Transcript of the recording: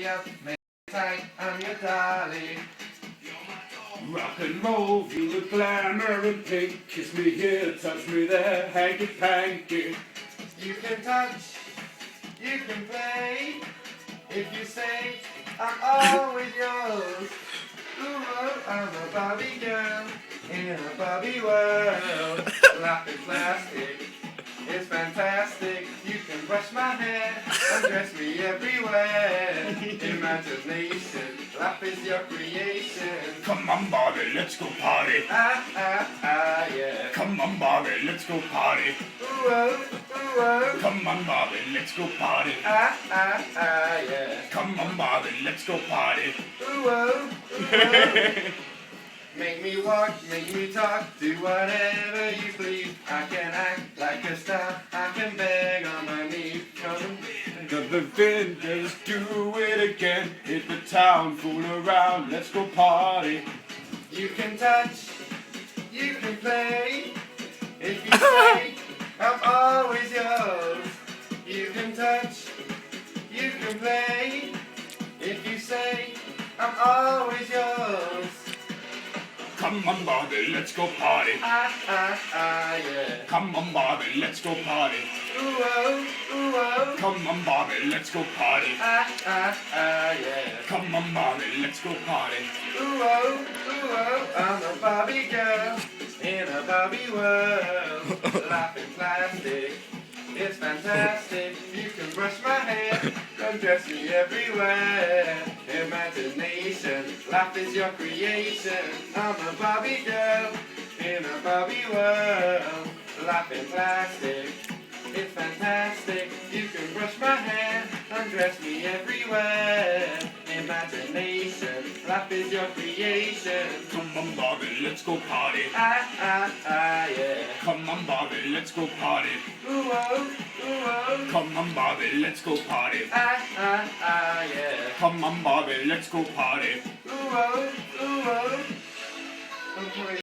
me up, make me tight, I'm your dolly. Rock and roll, feel the glamour and pink. Kiss me here, touch me there, hanky panky. You can touch, you can play. If you say I'm always yours. Ooh, I'm a Barbie girl in a Barbie world. Laughing plastic, it's fantastic. You can brush my hair, undress me everywhere. Imagination, laugh is your creation. Come on, Barbie, let's go party. Ah, ah, ah, yeah. Come on, Barbie, let's go party. Ooh, oh, ooh, oh. Come on, Barbie, let's go party. Ah, ah, ah, yeah. Come on, Barbie, let's go party. Ooh, oh, ooh, oh. Make me walk, make me talk, do whatever you please. I can act like a star, I can beg on my knees. Come The vendors do it again. Hit the town, fool around, let's go party. You can touch, you can play. If you say I'm always yours. You can touch, you can play. If you say I'm always yours. Come on, Barbie, let's go party. Ah, ah, ah, yeah. Come on, Barbie, let's go party. Ooh, oh, ooh, oh. Come on, Barbie, let's go party. Ah, ah, ah, yeah. Come on, Barbie, let's go party. Ooh, oh, I'm a Barbie girl in a Barbie world. Laughing plastic, it's fantastic. You can brush my hair, undress me everywhere. Imagination, laugh is your creation. I'm a Barbie girl in a Barbie world. Laughing plastic, it's fantastic. You can brush my hair, undress me everywhere. Imagination, laugh is your creation. Come on, Barbie, let's go party. Ah, ah, ah, yeah. Come on, Barbie, let's go party. Ooh, oh, ooh, oh. Come on, Barbie, let's go party. Ah, ah, ah, yeah. Come on, Barbie, let's go party. Ooh, oh, ooh, oh.